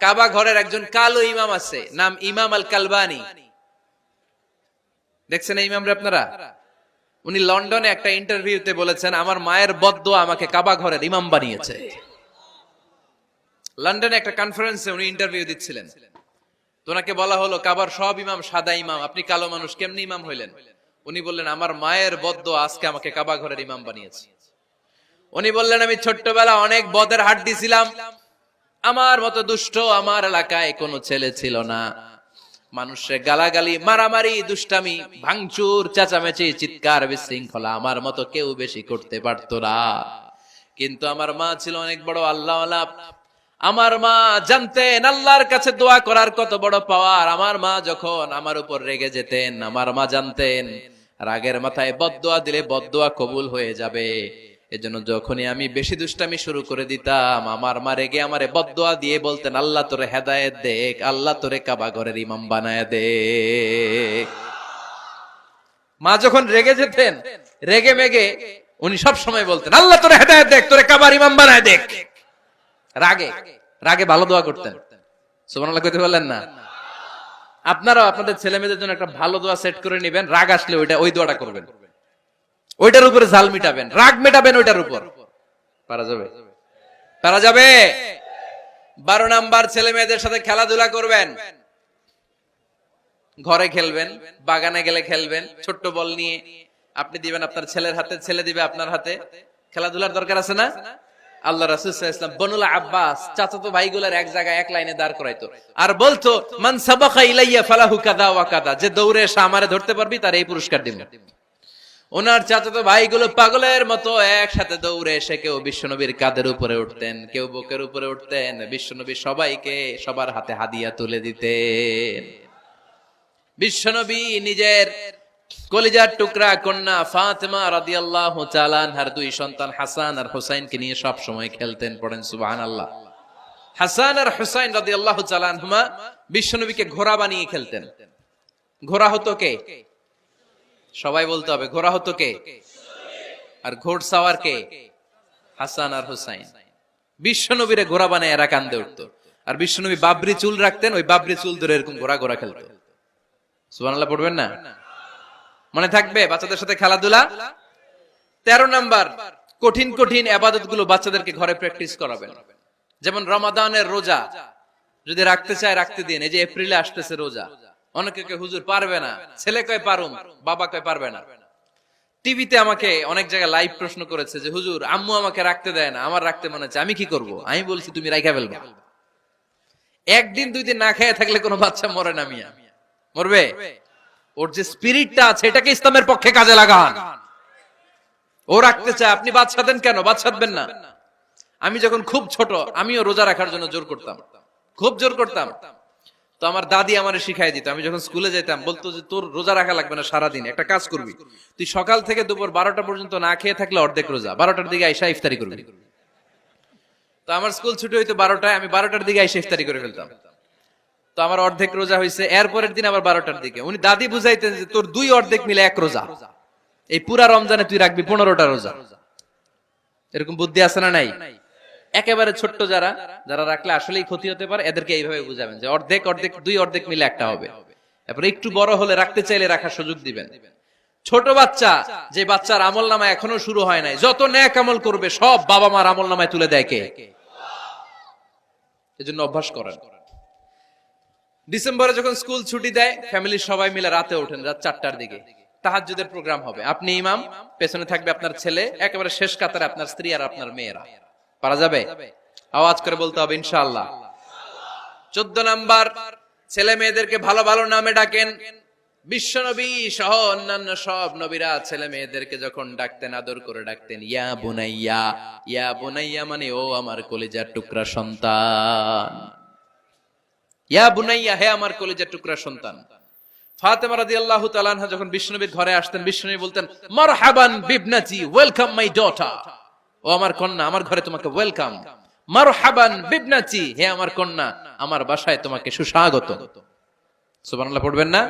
কাবা ঘরের একজন কালো ইমাম আছে, নাম ইমাম আল কালবানি। দেখছেন এই ইমামরে আপনারা? উনি লন্ডনে একটা ইন্টারভিউতে বলেছেন, আমার মায়ের বদদোয়া আমাকে কাবা ঘরের ইমাম বানিয়েছে। লন্ডনে একটা কনফারেন্সে উনি ইন্টারভিউ দিচ্ছিলেন। তো ওনাকে বলা হলো, কাবার সব ইমাম সাদা ইমাম, আপনি কালো মানুষ, কেমনি ইমাম হইলেন? উনি বললেন, আমার মায়ের বদদোয়া আজকে আমাকে কাবা ঘরের ইমাম বানিয়েছে। উনি বললেন, আমি ছোট্টবেলা অনেক বদের হাট দিছিলাম, আমার মতো দুষ্ট আমার এলাকায় কোনো ছেলে ছিল না। মানুষের গালাগালি, মারামারি, দুষ্টামি, ভাঙচুর, চেঁচামেচি, চিৎকার, বিশৃঙ্খলা আমার মতো কেউ বেশি করতে পারতো না। কিন্তু আমার মা ছিল অনেক বড় আল্লাহওয়ালা। আমার মা জানতেন আল্লাহর কাছে দোয়া করার কত বড় পাওয়ার। আমার মা যখন আমার উপর রেগে যেতেন, আমার মা জানতেন রাগের মাথায় বদদোয়া দিলে বদদোয়া কবুল হয়ে যাবে। এজন্য যখনই আমি বেশি দুষ্টামি শুরু করে দিতাম, আমার মা রেগে আমারে বদদোয়া দিয়ে বলতেন, আল্লাহ তোরে হেদায়েত দেখ, আল্লাহ তোরে কাবা ঘরের ইমাম বানায় দে। মা যখন রেগে যেতেন, রেগে মেগে উনি সব সময় বলতেন, আল্লাহ তোরে হেদায়েত দেখ, তোরে কাবার ইমাম বানায় দেখ। রাগে রাগে ভালো দোয়া করতেন। সুবহানাল্লাহ কইতে বললেন না? আপনারাও আপনাদের ছেলে মেয়েদের জন্য একটা ভালো দোয়া সেট করে নেবেন। রাগ আসলে ওই দোয়াটা করবেন, ওইটার উপরে ঝাল মিটাবেন, রাগ মেটাবেন ওইটার উপর। পারা যাবে? পারা যাবে? 12 নাম্বার, ছেলে মেয়েদের সাথে খেলাধুলা করবেন। ঘরে খেলবেন, বাগানে গেলে খেলবেন, ছোট্ট বল নিয়ে আপনি দিবেন আপনার ছেলের হাতে, ছেলে দিবে আপনার হাতে। খেলাধুলার দরকার আছে না? আল্লাহ রাসূল সাল্লাল্লাহু আলাইহি ওয়াসাল্লাম বনুল আব্বাস চাচাতো ভাইগুলোর এক জায়গায় এক লাইনে দাঁড় করাইতো, আর বলতো, মান সাবাকা ইলাইয়া ফালাহু কাদা ওয়া কাদা, যে দৌড়ে এসে আমারে ধরতে পারবি তার এই পুরস্কার দিব। ওনার চাচাতো ভাইগুলো পাগলের মতো একসাথে দৌড়ে এসে কেউ বিশ্বনবীর কাঁধের উপরে উঠতেন, কেউ বুকের উপরে উঠতেন। বিশ্বনবী সবাইকে সবার হাতে হাদিয়া তুলে দিতেন। বিশ্বনবী নিজের কলিজার টুকরা কন্যা ফাতেমা রাদিয়াল্লাহু তাআলা আনহার 2 সন্তান হাসান আর হুসাইনকে নিয়ে সব সময় খেলতেন। পড়েন সুবহানাল্লাহ। হাসান আর হুসাইন রাদিয়াল্লাহু তাআলা আনহুমা বিশ্বনবীকে ঘোড়া বানিয়ে খেলতেন। ঘোড়া হতো কে? সবাই বলতে হবে, ঘোড়া হতো কে? আর ঘোড়সাওয়ার কে? হাসান আর হুসাইন। বিশ্বনবীরে ঘোড়া বানায় এরা কান্দে উঠতো। আর বিশ্বনবী বাবরি চুল রাখতেন, ওই বাবরি চুল ধরে এরকম ঘোড়া ঘোড়া খেলতো। সুবহানাল্লাহ পড়বেন না? মনে থাকবে বাচ্চাদের সাথে খেলাধুলা। 13 নাম্বার, কঠিন কঠিন ইবাদত গুলো বাচ্চাদেরকে ঘরে প্র্যাকটিস করাবেন। যেমন রমাদানের রোজা যদি রাখতে চায় রাখতে দিন। এই যে এপ্রিলে আসতেছে রোজা, অনেকে কয় হুজুর পারবে না, ছেলে কয় পারুম, বাবা কয় পারবে না। টিভিতে আমাকে অনেক জায়গায় লাইভ প্রশ্ন করেছে যে হুজুর আম্মু আমাকে রাখতে দেয় না, আমার রাখতে মনে হচ্ছে, আমি কি করব? আমি বলছি তুমি রাইখা ফেলবা। একদিন 2 দিন না খেয়ে থাকলে কোনো বাচ্চা মরে না মিয়া, মরবে? ওর যে স্পিরিটটা আছে এটাকে ইসলামের পক্ষে কাজে লাগান। ও রাখতে চায়, আপনি বাচ্চা দেন কেন? বাচ্চা দেবেন না। আমি যখন খুব ছোট, আমিও রোজা রাখার জন্য জোর করতাম, খুব জোর করতাম। তো আমার দাদি আমারে শিখাই দিত। আমি যখন স্কুলে যেতাম বলতো যে তোর রোজা রাখা লাগবে না, সারাদিন একটা কাজ করবি, তুই সকাল থেকে দুপুর 12টা পর্যন্ত না খেয়ে থাকলে অর্ধেক রোজা, 12টার দিকে আইসা ইফতারি করবি। তো আমার স্কুল ছুটি হইতো 12টায়, আমি 12টার দিকে আইসা ইফতারি করে ফেলতাম। তো আমার অর্ধেক রোজা হয়েছে। এরপরের দিন আবার 12টার দিকে উনি দাদি বুঝাইতেন যে তোর 2 অর্ধেক মিলে 1 রোজা, এই পুরা রমজানে তুই রাখবি 15টা রোজা। এরকম বুদ্ধি আছে না নাই? একেবারে ছোট্ট যারা যারা রাখলে আসলেই ক্ষতি হতে পারে, এদেরকে এইভাবে বুঝাবেন যে অর্ধেক অর্ধেক 2 অর্ধেক মিলে একটা হবে। তারপর একটু বড় হলে রাখতে চাইলে রাখার সুযোগ দিবেন। ছোট বাচ্চা, যে বাচ্চার আমল নামা এখনো শুরু হয় নাই, যত নেক আমল করবে সব বাবা মার আমল নামায় তুলে দেয় কে? এজন্য অভ্যাস করেন। ডিসেম্বরে যখন স্কুল ছুটি দেয়, ফ্যামিলির সবাই মিলে রাতে ওঠেন, রাত 4টার দিকে তাহাজ্জুদের প্রোগ্রাম হবে। আপনি ইমাম, পেছনে থাকবে আপনার ছেলে, একেবারে শেষ কাতারে আপনার স্ত্রী আর আপনার মেয়েরা। পারা যাবে? আওয়াজ করে বলতে হবে ইনশাআল্লাহ। 14 নাম্বার, ছেলে মেয়েদেরকে ভালো ভালো নামে ডাকেন। বিশ্বনবী সহ অন্যান্য সব নবীরা ছেলে মেয়েদেরকে যখন ডাকতেন আদর করে ডাকতেন ইয়া বুনাইয়া। ইয়া বুনাইয়া মানে ও আমার কলিজার টুকরা সন্তান। ইয়া বুনাইয়া, হে আমার কলিজার টুকরা সন্তান। ফাতেমা রাদিয়াল্লাহু তাআলা আনহা যখন বিশ্বনবীর ঘরে আসতেন, বিশ্বনবী বলতেন মারহাবান বিবনাতি, ওয়েলকাম মাই ডটার। ও আমার কন্যা, আমার ঘরে তোমাকে ওয়েলকাম। মারহাবান বিবনাতি, হে আমার কন্যা, আমার বাসায় তোমাকে সুস্বাগত। সুবহানাল্লাহ পড়বেন না?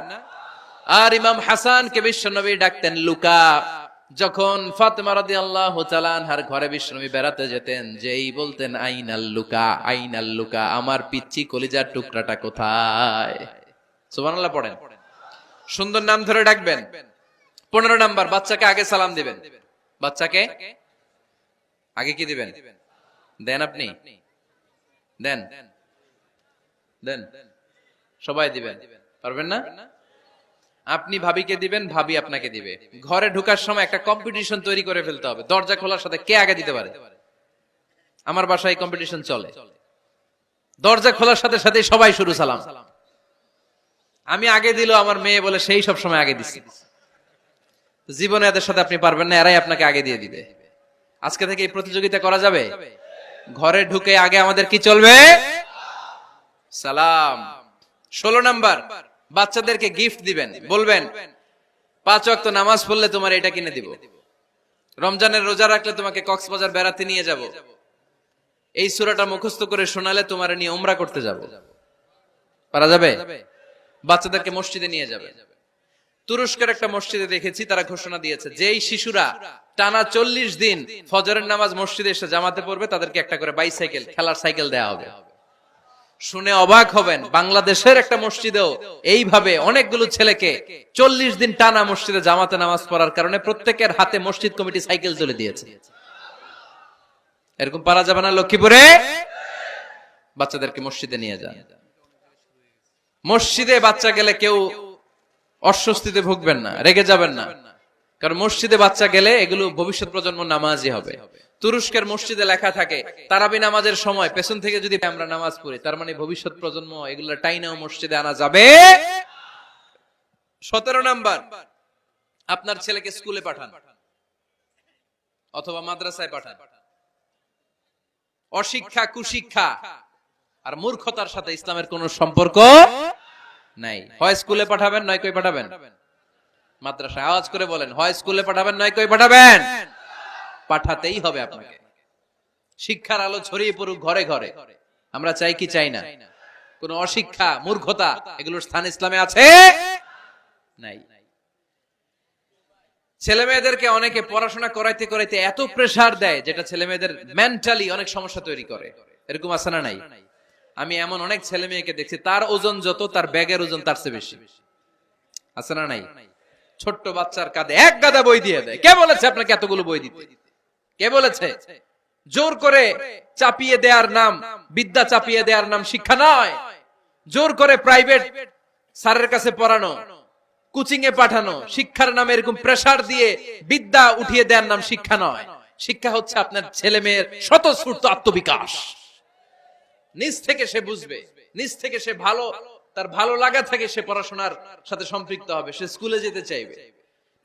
আর ইমাম হাসানকে বিশ্বনবী ডাকতেন লুকা। যখন ফাতেমা রাদিয়াল্লাহু তাআলা আনহার ঘরে বিশ্বনবী বেড়াতে যেতেন, যেই বলতেন আইনাল লুকা, আইনাল লুকা, আমার পিচ্চি কলিজার টুকরাটা কোথায়? সুবহানাল্লাহ পড়েন। সুন্দর নাম ধরে ডাকবেন। 15 নাম্বার, বাচ্চাকে আগে সালাম দিবেন। বাচ্চাকে আগে কি দিবেন? দেন আপনি? দেন দেন সবাই দিবেন, পারবেন না? আপনি ভাবিকে দিবেন, ভাবি আপনাকে দিবে। ঘরে ঢোকার সময় একটা কম্পিটিশন তৈরি করে ফেলতে হবে, দরজা খোলার সাথে কে আগে দিতে পারে। আমার বাসায় কম্পিটিশন চলে, দরজা খোলার সাথে সাথে সবাই শুরু সালাম। আমি আগে দিল আমার মেয়ে বলে সেই সব সময় আগে দিচ্ছে। জীবনে এদের সাথে আপনি পারবেন না, এরাই আপনাকে আগে দিয়ে দিবে। আজকে থেকে এই প্রতিযোগিতা করা যাবে। ঘরে ঢুকে আগে আমাদের কি চলবে? সালাম। 16 নাম্বার, বাচ্চাদেরকে গিফট দিবেন। বলবেন 5 ওয়াক্ত নামাজ পড়লে তোমার এটা কিনে দিব, রমজানের রোজা রাখলে তোমাকে কক্সবাজার বেড়াতে নিয়ে যাব, এই সূরাটা মুখস্থ করে শোনালে তোমার নিয়ে উমরা করতে যাব। পারা যাবে? বাচ্চাদেরকে মসজিদে নিয়ে যাবে। তুরস্কের একটা মসজিদে দেখেছি, তারা ঘোষণা দিয়েছে যেই শিশুরা টানা 40 দিন ফজরের নামাজ মসজিদে এসে জামাতে পড়বে, তাদেরকে একটা করে বাইসাইকেল, খেলার সাইকেল দেওয়া হবে। শুনে অবাক হবেন, বাংলাদেশের একটা মসজিদেও এইভাবে অনেকগুলো ছেলেকে 40 দিন টানা মসজিদে জামাতে নামাজ পড়ার কারণে প্রত্যেকের হাতে মসজিদ কমিটি সাইকেল তুলে দিয়েছে। এরকম পারা যাবে না? লক্ষ্মীপুরে বাচ্চাদেরকে মসজিদে নিয়ে যান। মসজিদে বাচ্চা গেলে কেউ অস্বস্তিতে ভুগবেন না, রেগে যাবেন না, কারণ মসজিদে বাচ্চা গেলে এগুলো ভবিষ্যৎ প্রজন্ম নামাজি হবে। তুরস্কের মসজিদে লেখা থাকে তারাবি নামাজের সময় পেছন থেকে যদি আমরা নামাজ পড়ি, তার মানে ভবিষ্যৎ প্রজন্ম এগুলো টাইনাও মসজিদে আনা যাবে। 17 নাম্বার, আপনার ছেলেকে স্কুলে পাঠান অথবা মাদ্রাসায় পাঠান। অশিক্ষা, কুশিক্ষা আর মূর্খতার সাথে ইসলামের কোনো সম্পর্ক নাই। হয় স্কুলে পাঠাবেন, নয় কই পাঠাবেন মাদ্রাসায়। আওয়াজ করে বলেন, হয় স্কুলে পাঠাবেন, নয় কই পাঠাবেন। পাঠাতেই হবে আপনাকে। শিক্ষার আলো ছড়িয়ে পড়ুক ঘরে ঘরে, আমরা চাই কি চাই না? কোন অশিক্ষা, মূর্খতা এগুলোর স্থান ইসলামে আছে? নাই। ছেলে মেয়েদেরকে অনেকে পড়াশোনা করাইতে করাইতে এত প্রেসার দেয়, যেটা ছেলে মেয়েদের মেন্টালি অনেক সমস্যা তৈরি করে। এরকম আছে না নাই? আমি এমন অনেক ছেলে মেয়েকে দেখছি, তার ওজন যত, তার ব্যাগের ওজন তার চেয়ে বেশি। আছে না নাই? ছোট্ট বাচ্চার কাঁধে এক গাদা বই দিয়ে দেয়। কে বলেছে আপনাকে এতগুলো বই দিতে? কে বলেছে? জোর করে চাপিয়ে দেওয়ার নাম বিদ্যা, চাপিয়ে দেওয়ার নাম শিক্ষা নয়। জোর করে প্রাইভেট স্যারের কাছে পড়ানো, কোচিং এ পাঠানো, শিক্ষার নামে এরকম প্রেসার দিয়ে বিদ্যা উঠিয়ে দেওয়ার নাম শিক্ষা নয়। শিক্ষা হচ্ছে আপনার ছেলে মেয়ের স্বতঃস্ফূর্ত আত্মবিকাশ। নিজ থেকে সে বুঝবে, নিজ থেকে সে তার ভালো লাগা থেকে সে পড়াশোনার সাথে সম্পৃক্ত হবে, সে স্কুলে যেতে চাইবে।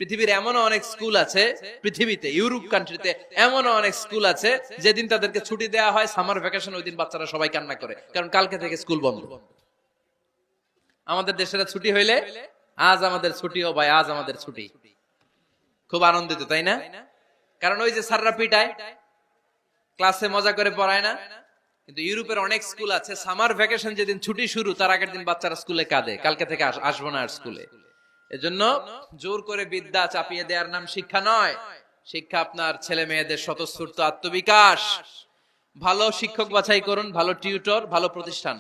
পৃথিবীর এমনও অনেক স্কুল আছে, পৃথিবীতে ইউরোপ কান্ট্রিতে এমনও অনেক স্কুল আছে, যেদিন তাদেরকে ছুটি দেওয়া হয় সামার ভ্যাকেশন, ওই দিন বাচ্চারা সবাই কান্না করে, কারণ কালকে থেকে স্কুল বন্ধ। আমাদের দেশের ছুটি হইলে আজ আমাদের ছুটি, ও ভাই আজ আমাদের ছুটি, খুব আনন্দিত, তাই না? কারণ ওই যে স্যাররা পিটায়, ক্লাসে মজা করে পড়ায় না। কিন্তু ইউরোপের অনেক স্কুল আছে, সামার ভ্যাকেশন যেদিন ছুটি শুরু, তার আগের দিন বাচ্চারা স্কুলে কাঁদে, কালকে থেকে আসবো না আর স্কুলে। এজন্য জোর করে বিদ্যা চাপিয়ে দেওয়ার নাম শিক্ষা নয়। শিক্ষা আপনার ছেলে মেয়েদের স্বতঃস্ফূর্ত আত্মবিকাশ। ভালো শিক্ষক বাছাই করুন, ভালো টিউটর, ভালো প্রতিষ্ঠান।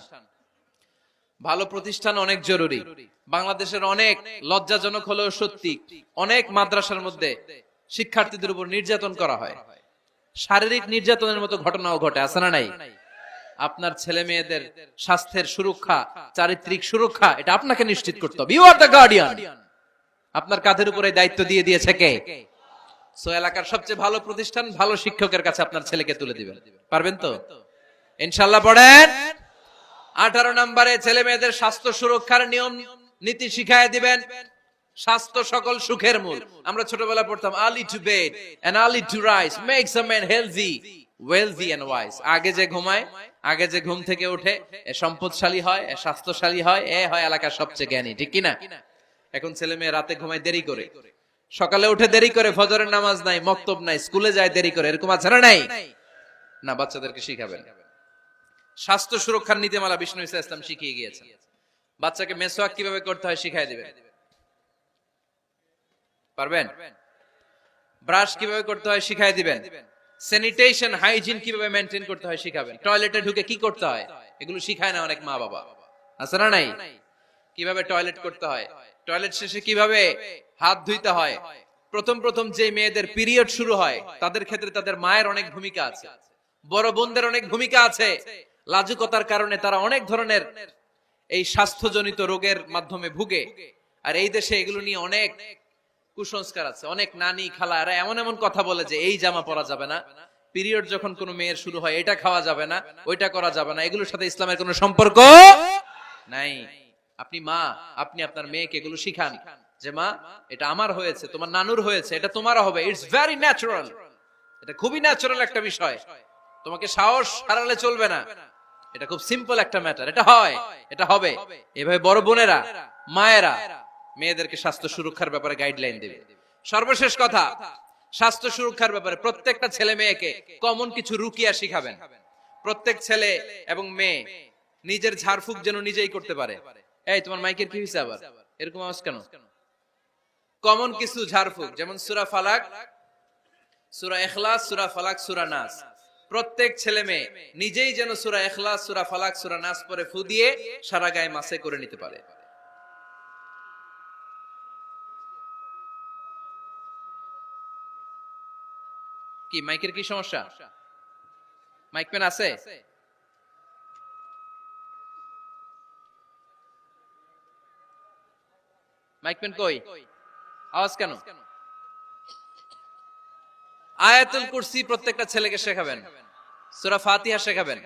ভালো প্রতিষ্ঠান অনেক জরুরি। বাংলাদেশের অনেক লজ্জাজনক হলেও সত্যি, অনেক মাদ্রাসার মধ্যে শিক্ষার্থীদের উপর নির্যাতন করা হয়, শারীরিক নির্যাতনের মতো ঘটনাও ঘটে। আছে না নাই? আপনার ছেলে মেয়েদের স্বাস্থ্যের সুরক্ষা, চারিত্রিক সুরক্ষা, এটা আপনাকে নিশ্চিত করতে হবে। You are the guardian. আপনার কাঁধের উপরে দায়িত্ব দিয়ে দিয়েছে কে? সো এলাকার সবচেয়ে ভালো প্রতিষ্ঠান, ভালো শিক্ষকের কাছে আপনার ছেলেকে তুলে দিবেন। পারবেন তো? ইনশাআল্লাহ। পড়েন। 18 নম্বরে ছেলে মেয়েদের স্বাস্থ্য সুরক্ষার নিয়ম নীতি শিখায় দিবেন। স্বাস্থ্য সকল সুখের মূল। আমরা ছোটবেলায় পড়তাম early to bed and early to rise makes a man healthy, wealthy and wise. আগে যে ঘুমায়, আগে যে ঘুম থেকে ওঠে, এ সম্পদশালী হয়, এ স্বাস্থ্যশালী হয়, এ হয় এলাকার সবচেয়ে জ্ঞানী। ঠিক কি না? এখন ছেলে মেয়ে রাতে ঘুমায় দেরি করে, সকালে উঠে দেরি করে, ফজরের নামাজ নাই, মক্তব নাই, স্কুলে যায় দেরি করে। এরকম আছে না নাই? না, বাচ্চাদেরকে শিখাবেন। স্বাস্থ্য সুরক্ষার নীতিমালা বিষ্ণু ইসা ইসলাম শিখিয়ে গিয়েছেন। বাচ্চাকে মেসওয়াক কিভাবে করতে হয় শিখাই দিবেন। পারবেন? ব্রাশ কিভাবে করতে হয় শিখাই দিবেন, স্যানিটেশন হাইজিন কিভাবে মেনটেন করতে হয় শিখাবেন, টয়লেটে ঢুকে কি করতে হয় এগুলো শিখায় না অনেক মা বাবা, আছে না নাই? কিভাবে টয়লেট করতে হয়, টয়লেট শেষে কিভাবে হাত ধুইতে হয়। প্রথম প্রথম যে মেয়েদের পিরিয়ড শুরু হয় তাদের ক্ষেত্রে তাদের মায়ের অনেক ভূমিকা আছে, বড় বোনদের অনেক ভূমিকা আছে। লাজুকতার কারণে তারা অনেক ধরনের এই স্বাস্থ্যজনিত রোগের মাধ্যমে ভুগে। আর এই দেশে এগুলো নিয়ে অনেক কুসংস্কার আছে, অনেক নানি খালা এরা এমন এমন কথা বলে যে এই জামা পরা যাবে না, পিরিয়ড যখন কোনো মেয়ের শুরু হয় এটা খাওয়া যাবে না, ওইটা করা যাবে না, এগুলোর সাথে ইসলামের কোনো সম্পর্ক নাই। আপনি মা, আপনি আপনার মেয়েকে এগুলো শিখান যে মা এটা আমার হয়েছে, তোমার নানুর হয়েছে, এটা তোমারও হবে, ইটস ভেরি ন্যাচারাল, এটা খুবই ন্যাচারাল একটা বিষয়, তোমাকে সাহস হারালে চলবে না, এটা খুব সিম্পল একটা ম্যাটার, এটা হয়, এটা হবে। এভাবে বড় বোনেরা মায়েরা মেয়েদেরকে স্বাস্থ্য সুরক্ষার ব্যাপারে গাইডলাইন দেবে। সর্বশেষ কথা, স্বাস্থ্য সুরক্ষার ব্যাপারে প্রত্যেকটা ছেলে মেয়েকে কমন কিছু রুকিয়া শিখাবেন। প্রত্যেক ছেলে এবং মেয়ে নিজের ঝাড়ফুঁক যেন নিজেই করতে পারে। এই তোমার মাইকের কি হয়েছে আবার এরকম আওয়াজ কেন? কমন কিছু ঝাড়ফুঁক, যেমন সূরা ফালাক, সূরা ইখলাস, সূরা ফালাক, সূরা নাস, প্রত্যেক ছেলে মেয়ে নিজেই যেন সূরা ইখলাস, সূরা ফালাক, সূরা নাস পরে ফু দিয়ে সারা গায়ে মাসে করে নিতে পারে। কি মাইকের কি সমস্যা? মাইক পেন আছে? মাইক পেন কই? আওয়াজ কেন? আয়াতুল কুরসি প্রত্যেকটা ছেলেকে শেখাবেন, সূরা ফাতিহা শেখাবেন,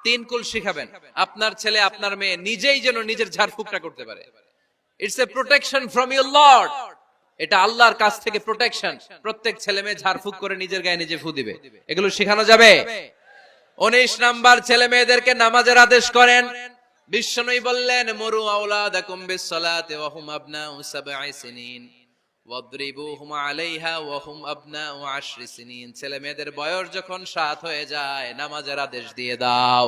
তিন কুল শেখাবেন। আপনার ছেলে আপনার মেয়ে নিজেই যেন নিজের ঝাড়ফুঁকটা করতে পারে। It's a protection from your Lord, এটা আল্লাহর কাছ থেকে প্রোটেকশন। প্রত্যেক ছেলে মেয়ে ঝাড়ফুঁক করে নিজের গায়ে নিজে ফু দিবে, এগুলো শেখানো যাবে। 19 নাম্বার, ছেলে মেয়েদেরকে নামাজের আদেশ করেন। বিশ্বনবী বললেন মুরু আওলাদাকুম বিসসালাতি ওয়া হুম আবনাউ সাবঈ সিনিন ওয়াদরিবুহুম আলাইহা ওয়া হুম আবনাউ 10 সিনিন। ছেলে মেয়েদের বয়স যখন 7 হয়ে যায় নামাজের আদেশ দিয়ে দাও।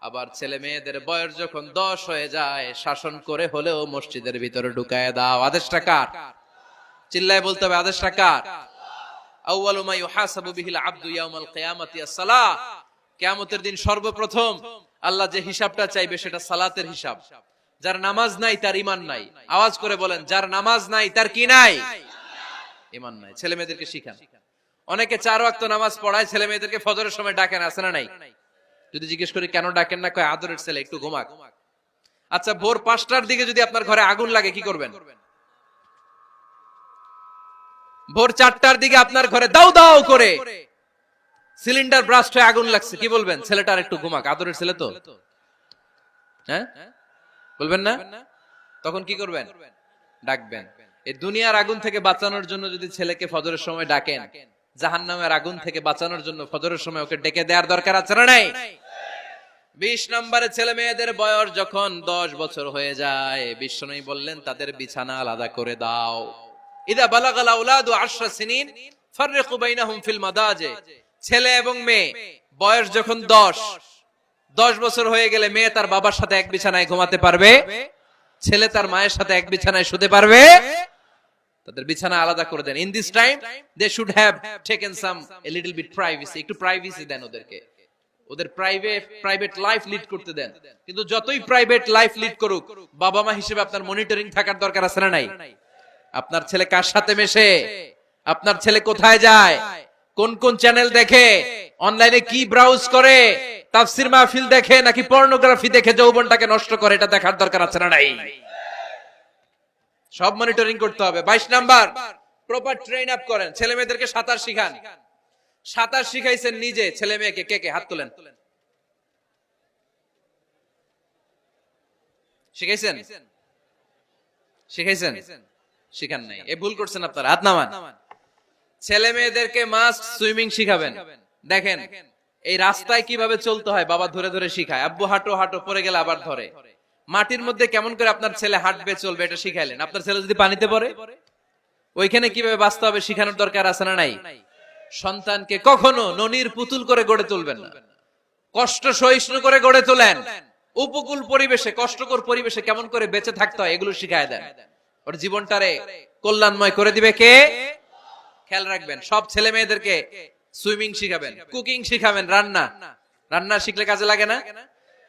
আবার ছেলে মেয়েদের বয়স যখন 10 হয়ে যায় শাসন করে হলেও মসজিদের ভিতরে ঢুকায় দাও। আদেশটা কার? চিল্লায় বলতে হবে আদেশটা কার? আউয়ালু মা ইউহাসাবু বিহিল আবদু ইয়াউমাল কিয়ামাতি আস-সালাহ। কিয়ামতের দিন সর্বপ্রথম আল্লাহ যে হিসাবটা চাইবে সেটা সালাতের হিসাব। যার নামাজ নাই তার ঈমান নাই। আওয়াজ করে বলেন, যার নামাজ নাই তার কি নাই? ঈমান নাই। ছেলে মেয়েদেরকে শিখান। অনেকে 4 ওয়াক্ত নামাজ পড়ায়, ছেলে মেয়েদেরকে ফজরের সময় ডাকেন, আছে না নাই? যদি জিজ্ঞেস করি কেন ডাকেন না, কয় আদরের ছেলে একটু ঘুমাক। আচ্ছা, ভোর 5টার দিকে যদি আপনার ঘরে আগুন লাগে কি করবেন? ভোর 4টার দিকে আপনার ঘরে দাউ দাউ করে সিলিন্ডার ব্রাস্ট হয়ে আগুন লাগছে, কি বলবেন? ছেলেটার একটু ঘুমাক, আদরের ছেলে তো, হ্যাঁ বলবেন না? তখন কি করবেন? ডাকবেন। এই দুনিয়ার আগুন থেকে বাঁচানোর জন্য যদি ছেলেকে ফজরের সময় ডাকেন, জাহান্নামের আগুন থেকে বাঁচানোর জন্য ফজরের সময় ওকে ডেকে দেওয়ার দরকার আছে না নাই? 20 নম্বরে, ছেলে মেয়েদের বয়স যখন 10 বছর হয়ে যায় বিশ্বনবী বললেন তাদের বিছানা আলাদা করে দাও। ইদা বালাগাল আওলাদু 10 সিনিন ফাররিকু বাইনাহুম ফিল মাদাজি। ছেলে এবং মেয়ে বয়স যখন 10 বছর হয়ে গেলে মেয়ে তার বাবার সাথে এক বিছানায় ঘুমাতে পারবে, ছেলে তার মায়ের সাথে এক বিছানায় শুতে পারবে। তাদের বিছানা আলাদা করে দেন। In this time they should have taken some a little bit privacy. একটু প্রাইভেসি দেন ওদেরকে, ওদের প্রাইভেট লাইফ লিড করতে দেন। কিন্তু যতই প্রাইভেট লাইফ লিড করুক, বাবা মা হিসেবে আপনার মনিটরিং থাকার দরকার আছে না নাই? আপনার ছেলে কার সাথে মেশে, আপনার ছেলে কোথায় যায়, কোন কোন চ্যানেল দেখে, অনলাইনে কি ব্রাউজ করে, তাফসির মাহফিল দেখে নাকি পর্নোগ্রাফি দেখে যৌবনটাকে নষ্ট করে, এটা দেখার দরকার আছে না নাই? সব মনিটরিং করতে হবে। 22 নাম্বার, প্রপার ট্রেন আপ করেন। ছেলে মেয়েদেরকে সাঁতার শিখান। সাঁতার শিখাইছেন নিজে ছেলে মেয়েকে? কে কে হাত তোলেন? শিখাইছেন? শিখাইছেন? শিখান নাই, এ ভুল করছেন আপনারা, হাত নামান। ছেলে মেয়েদেরকে মাস্ট সুইমিং শিখাবেন। দেখেন এই রাস্তায় কিভাবে চলতে হয় বাবা ধরে ধরে শিখায়। আব্বু হাঁটো হাঁটো, পড়ে গেলে আবার ধরে। মাটির মধ্যে কেমন করে আপনার ছেলে হাঁটবে চলবে এটা শিখাইলেন। আপনার ছেলে যদি পানিতে পড়ে ওইখানে কিভাবে বাঁচতে হবে শিখানোর দরকার আছে না নাই? সন্তানকে কখনো ননির পুতুল করে গড়ে তুলবেন না, কষ্ট সহিষ্ণু করে গড়ে তোলেন। উপকূল পরিবেশে, কষ্টকর পরিবেশে কেমন করে বেঁচে থাকতে হয় এগুলো শিখায় দেন। ওর জীবনটারে কল্যাণময় করে দিবে কে? খেয়াল রাখবেন, সব ছেলে মেয়েদেরকে সুইমিং শিখাবেন, কুকিং শিখাবেন, রান্না শিখলে কাজে লাগে না?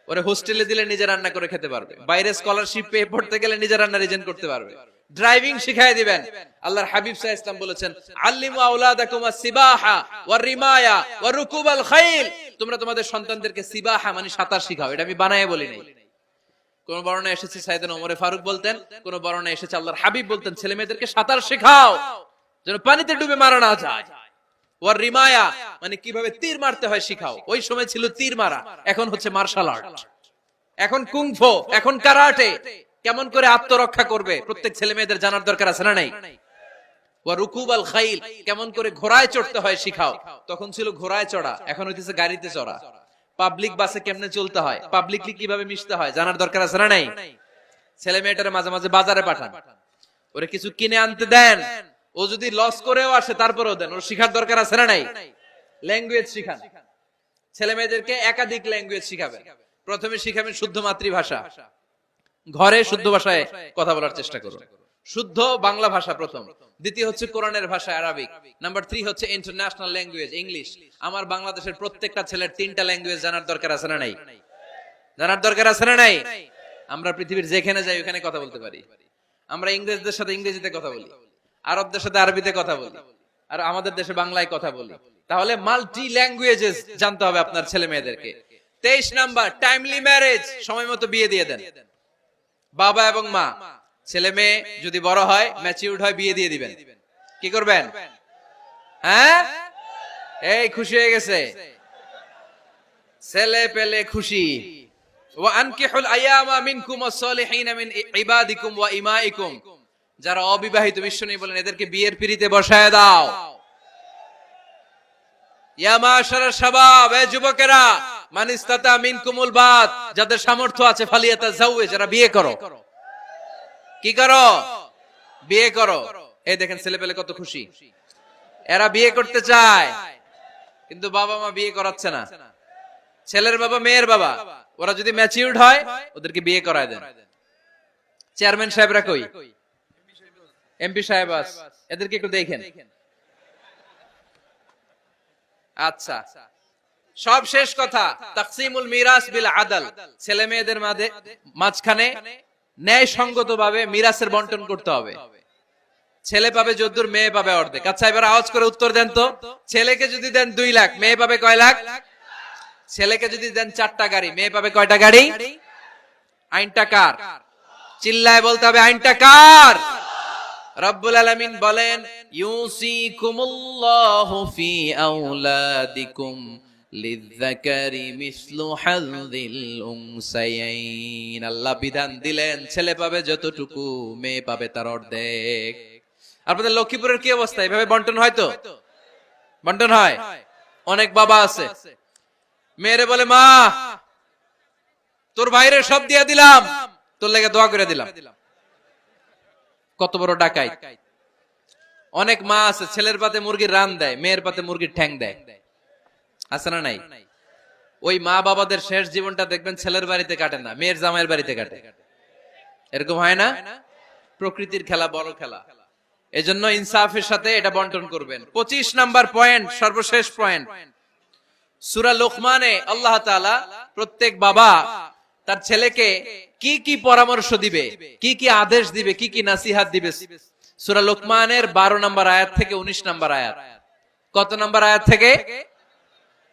ওরে হোস্টেলে দিলে নিজে রান্না করে খেতে পারবে, বাইরে স্কলারশিপ পেয়ে পড়তে গেলে নিজে রান্না রিজেন করতে পারবে। ড্রাইভিং শিখাই দিবেন। আল্লাহর হাবিব সাল্লাল্লাহু আলাইহি ওয়াসাল্লাম বলেছেন, আল্লিমু আওলাদাকুম আস-সিবাহা ওয়ার রিমায়া ওয়া রুকুবাল খাইল। তোমরা তোমাদের সন্তানদেরকে সিবাহা মানে সাঁতার শিখাও। এটা আমি বানায়ে বলি নাই। কোন বর্ণনায় এসেছে সাইয়েদনা ওমর ফারুক বলতেন, কোন বর্ণনায় এসেছে আল্লাহর হাবিব বলতেন, ছেলে মেয়েদেরকে সাঁতার শেখাও যেন পানিতে ডুবে মারা না যায়। ওয়ার রিমায়া মানে কিভাবে তীর মারতে হয় শিখাও। ওই সময় ছিল তীর মারা, এখন হচ্ছে মার্শাল আর্ট, এখন কুংফু, এখন কারাটে। কেমন করে আত্মরক্ষা করবে প্রত্যেক ছেলে মেয়েদের জানার দরকার আছে না নাই? ওয়া রুকুবাল খাইল, কেমন করে ঘোড়ায় চড়তে হয় শিখাও। তখন ছিল ঘোড়ায় চড়া, এখন হইতেছে গাড়িতে চড়া। পাবলিক বাসে কেমনে চলতে হয়, পাবলিকলি কিভাবে মিশতে হয় জানার দরকার আছে না নাই? ছেলে মেয়েটারে মাঝে মাঝে বাজারে পাঠান, ওরে কিছু কিনে আনতে দেন। ও যদি লস করেও আসে তারপরেও দেন, ওর শিখার দরকার আছে না নাই? ল্যাঙ্গুয়েজ শিখান, ছেলে মেয়েদেরকে একাধিক ল্যাঙ্গুয়েজ শিখাবেন। প্রথমে শিখাবেন শুদ্ধ মাতৃভাষা, ঘরে শুদ্ধ ভাষায় কথা বলার চেষ্টা করুন। শুদ্ধ বাংলা ভাষা প্রথম, দ্বিতীয় হচ্ছে কোরআনের ভাষা আরবিক, নাম্বার 3 হচ্ছে ইন্টারন্যাশনাল ল্যাঙ্গুয়েজ ইংলিশ। আমার বাংলাদেশের প্রত্যেকটা ছেলের 3টা ল্যাঙ্গুয়েজ জানার দরকার আছে না নাই? জানার দরকার আছে না নাই? আমরা পৃথিবীর যেখানে যাই ওখানে কথা বলতে পারি। আমরা ইংরেজদের সাথে ইংরেজিতে কথা বলি, আরবদের সাথে আরবিতে কথা বলি, আর আমাদের দেশে বাংলায় কথা বলি। তাহলে মাল্টি ল্যাঙ্গুয়েজেস জানতে হবে আপনার ছেলে মেয়েদেরকে। 23 নাম্বার, টাইমলি ম্যারেজ, সময় মতো বিয়ে দিয়ে দেন। বাবা এবং মা, ছেলে মেয়ে যদি বড় হয়, ম্যাচিউরড হয়, বিয়ে দিয়ে দিবেন। কি করবেন? হ্যাঁ, এই খুশি হয়ে গেছে, ছেলে পেলে খুশি। ওয়া আনকিহুল আয়ামা মিনকুম ওয়াস-সালিহিনা মিন ইবাদিকুম ওয়া ইমাইকুম, যারা অবিবাহিত বিশ্বনবী বলেন এদেরকে বিয়ের পিঁড়িতে বসায় দাও। ইয়া মাশারাশ শাবাব, এ যুবকেরা, মান ইসতাতা মিনকুমুল বাত, যাদের সামর্থ্য আছে ফালিয়াতাজাওয়াজ, যারা বিয়ে করো। কি করো? বিয়ে করো। এই দেখেন ছেলে পেলে কত খুশি, এরা বিয়ে করতে চায় কিন্তু বাবা মা বিয়ে করাচ্ছে না। ছেলের বাবা মেয়ের বাবা, ওরা যদি ম্যাচিউরড হয় ওদেরকে বিয়ে করায় দেন। চেয়ারম্যান সাহেবরা কই? এমপি সাহেব আস, এদেরকে একটু দেখেন। আচ্ছা, সব শেষ কথা, তাকসিমুল মিরাস বিল আদল, ছেলে মেয়েদের মাঝখানে ন্যায় সঙ্গত ভাবে মিরাসের বন্টন করতে হবে। ছেলে পাবে যদ্দুর, মেয়ে পাবে অর্ধেক। আচ্ছা এবার আওয়াজ করে উত্তর দেন তো, ছেলেকে যদি দেন 2 লাখ, মেয়ে পাবে কয় লাখ? ছেলেকে যদি দেন 4টা গাড়ি, মেয়ে পাবে কয়টা গাড়ি? আইনটা কার? চিল্লায় বলতে হবে, আইনটা কার? রব্বুল আলামিন বলেন, ইউসিকুমুল্লাহু ফি আওলাদিকুম লিযযাকারি মিসলু হাযযিল উনসায়াইন। আল্লাহ বিধান দিলেন, ছেলে পাবে যতটুকু, মেয়ে পাবে তার অর্ধেক। আপনাদের লক্ষ্মীপুরের কি অবস্থা? এভাবে বন্টন হয় তো? বন্টন হয়? অনেক বাবা আছে, মেয়েরে বলে, মা তোর ভাইরে সব দিয়া দিলাম, তোর লেগে দোয়া করে দিলাম। কত বড় ডাকাই! অনেক মা আছে, ছেলের পাতে মুরগির রান দেয়, মেয়ের পাতে মুরগির ঠ্যাং দেয়। আছে না নাই? ওই মা বাবাদের শেষ জীবনটা দেখবেন ছেলের বাড়িতে কাটে না, মেয়ের জামাইয়ের বাড়িতে কাটে। এরকম হয় না? প্রকৃতির খেলা বড় খেলা, এজন্য ইনসাফের সাথে এটা বন্টন করবেন। 25 নাম্বার পয়েন্ট, সর্বশেষ পয়েন্ট, সূরা লোকমানে আল্লাহ তাআলা প্রত্যেক বাবা তার ছেলেকে কি কি পরামর্শ দিবে, কি কি আদেশ দিবে, কি কি নাসিহাত দিবে, সূরা লোকমানের 12 নম্বর আয়াত থেকে 19 নম্বর আয়াত। কত নম্বর আয়াত থেকে?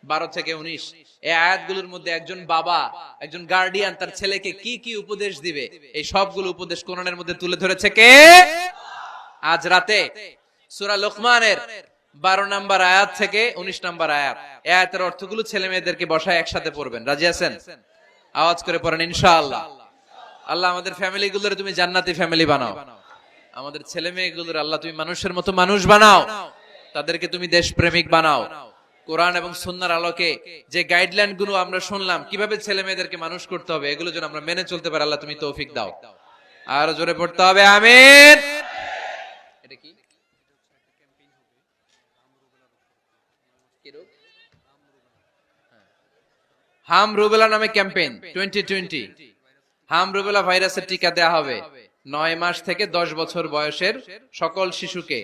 12 থেকে 19। এই আয়াতগুলোর মধ্যে একজন বাবা, একজন গার্ডিয়ান তার ছেলেকে কি কি উপদেশ দিবে, এই সবগুলো উপদেশ কোরআনের মধ্যে তুলে ধরেছে কে? আজ রাতে সূরা লোকমানের 12 নম্বর আয়াত থেকে 19 নম্বর আয়াত, এই আয়াতের অর্থগুলো ছেলে মেয়েদেরকে বসায় একসাথে পড়বেন। রাজি আছেন? আওয়াজ করে পড়েন ইনশাআল্লাহ। আল্লাহ আমাদের ফ্যামিলি গুলোর তুমি জান্নাতি ফ্যামিলি বানাও, আমাদের ছেলে মেয়েগুলোর আল্লাহ তুমি মানুষের মতো মানুষ বানাও, তাদেরকে তুমি দেশপ্রেমিক বানাও। কোরআন এবং সুন্নাহর আলোকে যে গাইডলাইন গুলো আমরা শুনলাম কিভাবে ছেলে মেয়েদেরকে মানুষ করতে হবে, এগুলো যেন আমরা মেনে চলতে পারি, আল্লাহ তুমি তৌফিক দাও। আর জোরে পড়তে হবে আমিন। এটা কি? হাম রুবেলা নামে ক্যাম্পেইন 2020। হাম রুবেলা ভাইরাসের টিকা দেয়া হবে 9 মাস থেকে 10 বছর বয়সের সকল শিশুকে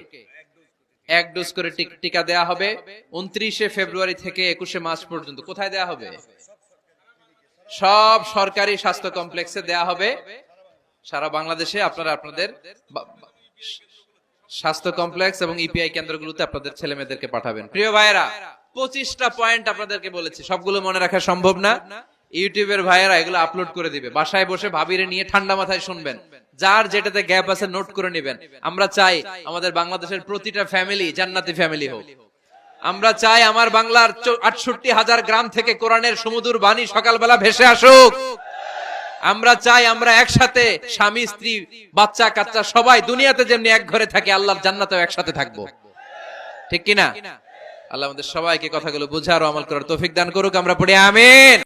এক ডোজ করে টিকা দেয়া হবে 29শে ফেব্রুয়ারি থেকে 21শে মার্চ পর্যন্ত। কোথায় দেয়া হবে? সব সরকারি স্বাস্থ্য কমপ্লেক্সে দেয়া হবে। সারা বাংলাদেশে আপনারা আপনাদের স্বাস্থ্য কমপ্লেক্স এবং ইপিআই কেন্দ্রগুলোতে আপনাদের ছেলে মেয়েদেরকে পাঠাবেন। প্রিয় ভাইয়েরা, 25টা পয়েন্ট আপনাদেরকে বলেছি, সবগুলো মনে রাখা সম্ভব না। ইউটিউবের ভাইয়েরা এগুলো আপলোড করে দিবে, বাসায় বসে ভাবিরে নিয়ে ঠান্ডা মাথায় শুনবেন, যার যেটাতে গ্যাপ আছে নোট করে নেবেন। আমরা চাই আমাদের বাংলাদেশের প্রতিটা ফ্যামিলি জান্নাতি ফ্যামিলি হোক। আমরা চাই আমার বাংলার 68,000 গ্রাম থেকে কোরআনের সুমধুর বাণী সকালবেলা ভেসে আসুক। আমরা চাই আমরা একসাথে স্বামী স্ত্রী বাচ্চা কাচ্চা সবাই দুনিয়াতে যেমনি এক ঘরে থাকে, আল্লাহর জান্নাতেও একসাথে থাকবো, ঠিক কিনা? আল্লাহ আমাদের সবাইকে কথাগুলো বুঝার ও আমল করার তৌফিক দান করুক। আমরা পড়ি আমিন।